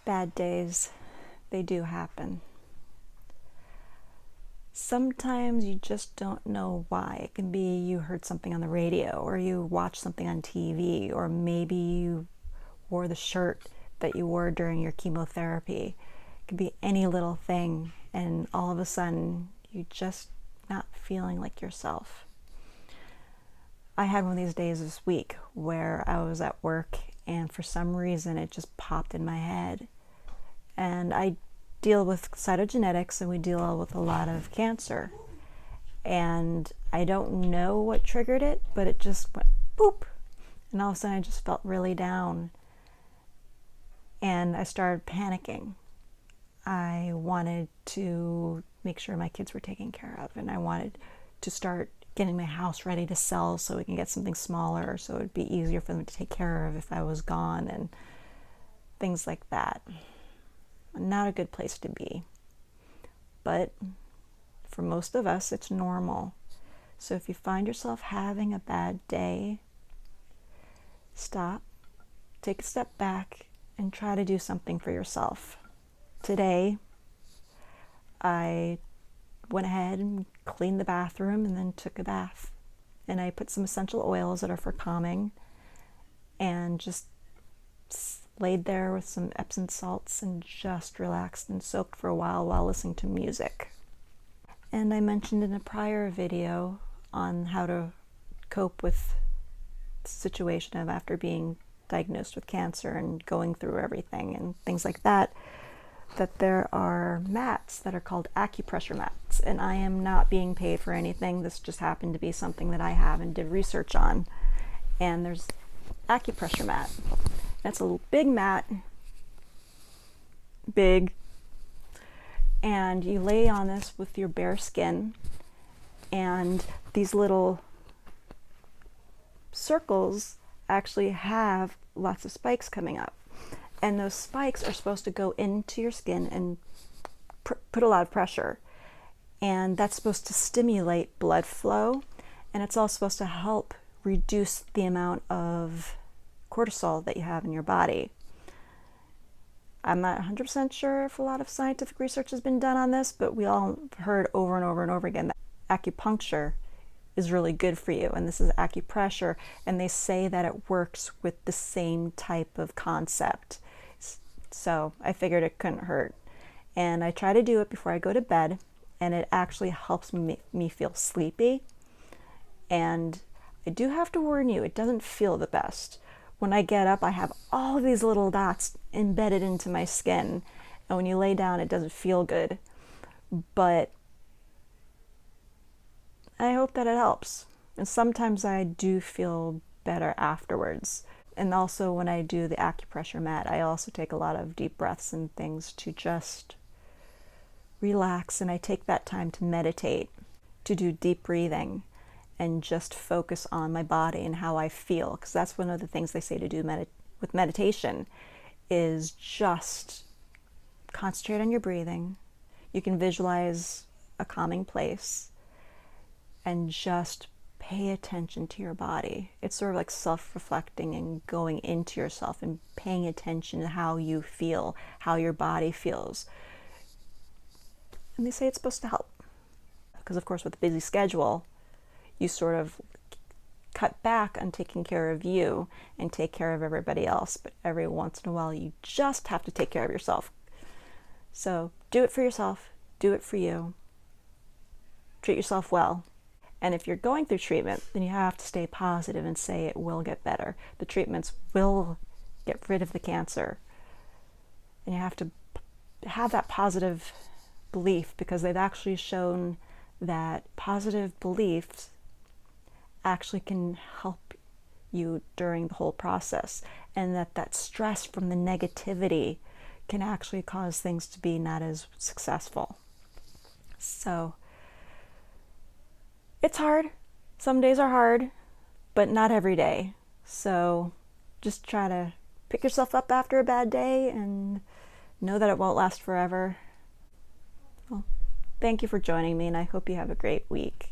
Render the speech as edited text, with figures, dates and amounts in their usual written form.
Bad days, they do happen. Sometimes you just don't know why. It can be you heard something on the radio, or you watched something on TV, or maybe you wore the shirt that you wore during your chemotherapy. It could be any little thing, and all of a sudden you're just not feeling like yourself. I had one of these days this week where I was at work and for some reason it just popped in my head. And I deal with cytogenetics and we deal with a lot of cancer. And I don't know what triggered it, but it just went boop. And all of a sudden I just felt really down. And I started panicking. I wanted to make sure my kids were taken care of, and I wanted to start getting my house ready to sell so we can get something smaller so it would be easier for them to take care of if I was gone and things like that. Not a good place to be. But for most of us, it's normal. So if you find yourself having a bad day, stop, take a step back, and try to do something for yourself. Today, I went ahead and cleaned the bathroom and then took a bath. And I put some essential oils that are for calming and just laid there with some Epsom salts and just relaxed and soaked for a while listening to music. And I mentioned in a prior video on how to cope with the situation of after being diagnosed with cancer and going through everything and things like that, that there are mats that are called acupressure mats. And I am not being paid for anything. This just happened to be something that I have and did research on. And there's acupressure mat. That's a little big mat, big, and you lay on this with your bare skin, and these little circles actually have lots of spikes coming up. And those spikes are supposed to go into your skin and put a lot of pressure. And that's supposed to stimulate blood flow. And it's all supposed to help reduce the amount of cortisol that you have in your body. I'm not 100% sure if a lot of scientific research has been done on this, but we all heard over and over and over again that acupuncture is really good for you. And this is acupressure. And they say that it works with the same type of concept. So I figured it couldn't hurt. And I try to do it before I go to bed, and it actually helps me feel sleepy. And I do have to warn you, it doesn't feel the best. When I get up, I have all these little dots embedded into my skin. And when you lay down, it doesn't feel good. But I hope that it helps. And sometimes I do feel better afterwards. And also when I do the acupressure mat, I also take a lot of deep breaths and things to just relax. And I take that time to meditate, to do deep breathing, and just focus on my body and how I feel. Because that's one of the things they say to do with meditation is just concentrate on your breathing. You can visualize a calming place and just pay attention to your body. It's sort of like self-reflecting and going into yourself and paying attention to how you feel, how your body feels. And they say it's supposed to help. Because of course with a busy schedule, you sort of cut back on taking care of you and take care of everybody else. But every once in a while, you just have to take care of yourself. So do it for yourself. Do it for you. Treat yourself well. And if you're going through treatment, then you have to stay positive and say it will get better. The treatments will get rid of the cancer. And you have to have that positive belief, because they've actually shown that positive beliefs actually can help you during the whole process, and that stress from the negativity can actually cause things to be not as successful. So it's hard. Some days are hard, but not every day. So just try to pick yourself up after a bad day and know that it won't last forever. Well, thank you for joining me, and I hope you have a great week.